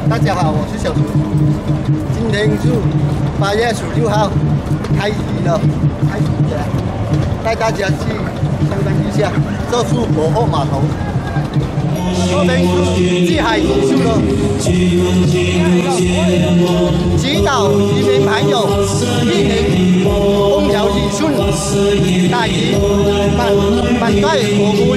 大家好，我是小猪。今天是8月16号，开渔了，开渔节，带大家去参观一下。这是博后码头，这边是济海结束了。祈祷渔民朋友一年风调雨顺，大鱼满载而归。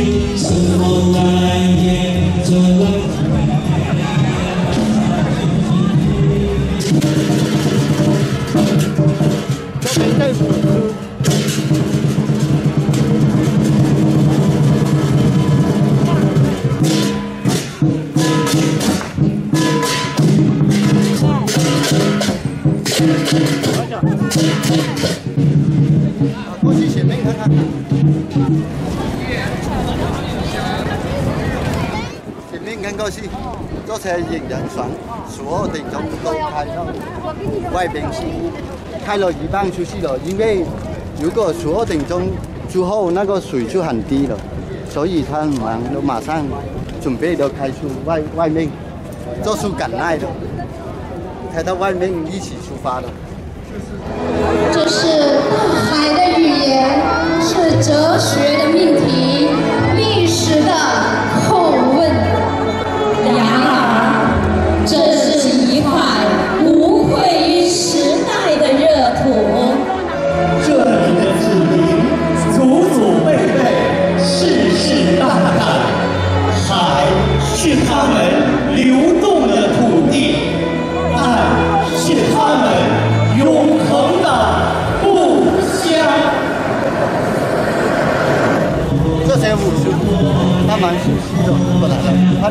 这边政府过去前面看看。前面看过去，这车引人船12点钟都开到外边去，开了一半出去了。因为如果12点钟之后那个水就很低了，所以他们都马上准备都开出外面，这是赶来的，开到外面一起出发的。这是大海的语言，是哲学的命题，历史的后问。然而，这是一块无愧于时代的热土。这里的子民祖祖辈辈，世世代代，海是他们流动的土地，爱是他们永恒的故乡。这些武术，他蛮熟悉的，过来了，看。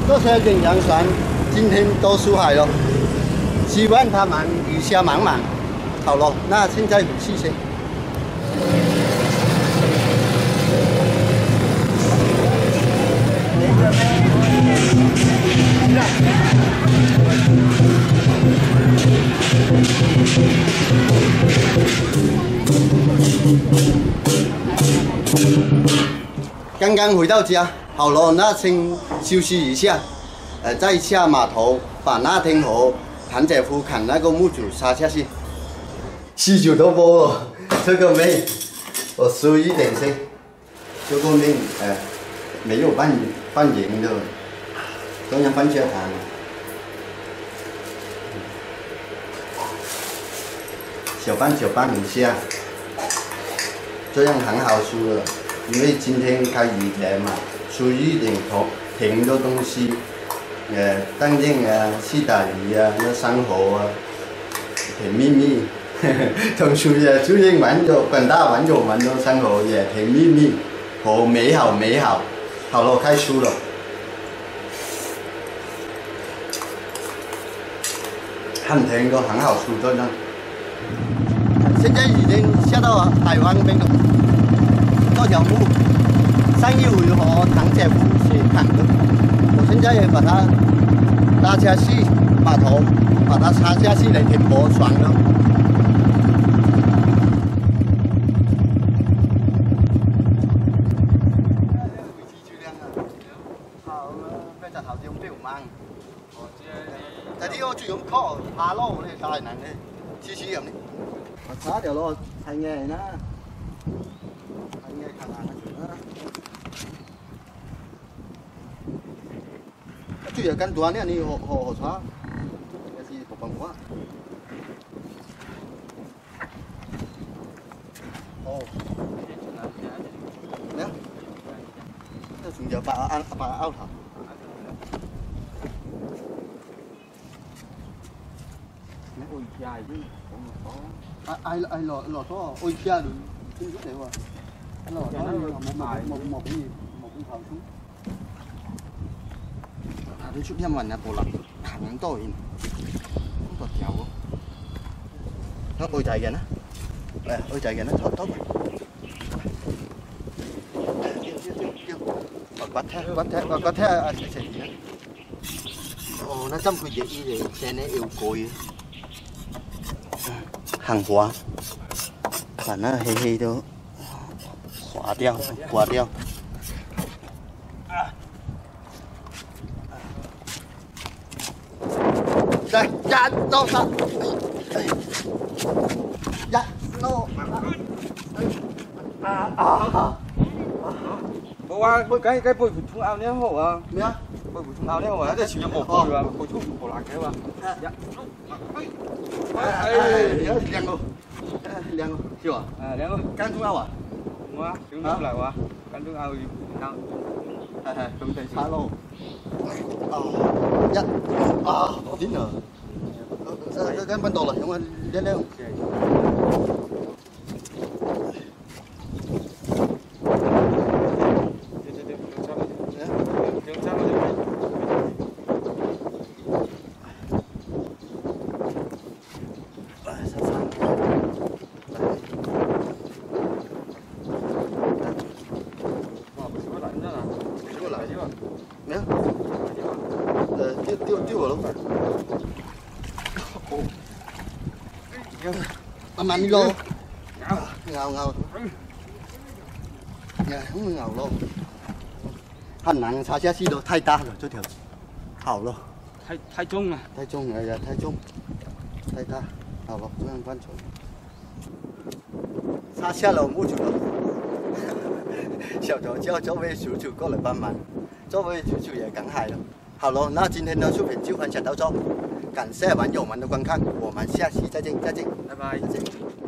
这些远洋船今天都出海了，希望他们鱼虾满满。好了，那现在回去先。刚刚回到家，好了，那先休息一下，再下码头把那天和谭姐夫砍那个木主杀下去。19多波了，这个面我11点先，这个面没有拌盐的，这样拌下糖。小拌一下，这样很好吃的。因为今天开渔节嘛，吃一点甜的东西，当天去打鱼啊，那生活啊，甜蜜蜜，同时也出现广大网友们的生活也甜蜜蜜和美好。好了，开始了。很甜的，很好吃，真的。现在已经下到海湾那边了。这条路上一回和唐姐夫去砍的，我现在也把它拉下去码头，把它插下去来停泊船了。Tadi我用靠爬路咧，大難咧，次次入嚟。我查條路係嘅啦，係嘅看下啦。主要跟短呢，你何查？有時冇辦法。哦。咩？呢仲有8拗頭。ôi dài chứ cũng có. Ai lò to ôi cha được không biết đều à. Anh lò to một cái gì một cái thằng xuống. Đi chút em là bộ lạc thẳng tôi không có kéo nó ôi chạy kìa nó ôi chạy kìa nó thoát bắt theo nó trong cái gì để xe nó yêu cối hàng hóa và nó hay đó quả đeo đây dạ đâu sao dạ đâu Bố qua cái bồi phụ trung ao nhé hổ à. nhá Bồi phụ trung ao nhé hổ à. Cái chỉ một bồi à, bồi chung bồi lạc cái mà. Dạ. Liang chưa à? Liang ơi. Can trung ao à? Đúng á, chúng nó lại quá. Can trung ao gì nào. Chúng ta xả lô. Dạ. Dính rồi. Cái ban đầu là không anh đến đây không? Tiêu vào luôn. Mà đi lô. Ngào. Nhà không ngào lô. Hành nặng xa xe xí đồ thay ta rồi cho theo. Hảo lô. Thay chung à. Thay chung này là thay chung. Thay ta. Hảo lô, chúng em văn chỗ. Xa xe là mua chủ đâu.小周这位叔叔过来帮忙，这位叔叔也赶海了。好了，那今天的视频就分享到这，感谢网友们的观看，我们下期再见，拜拜。再见。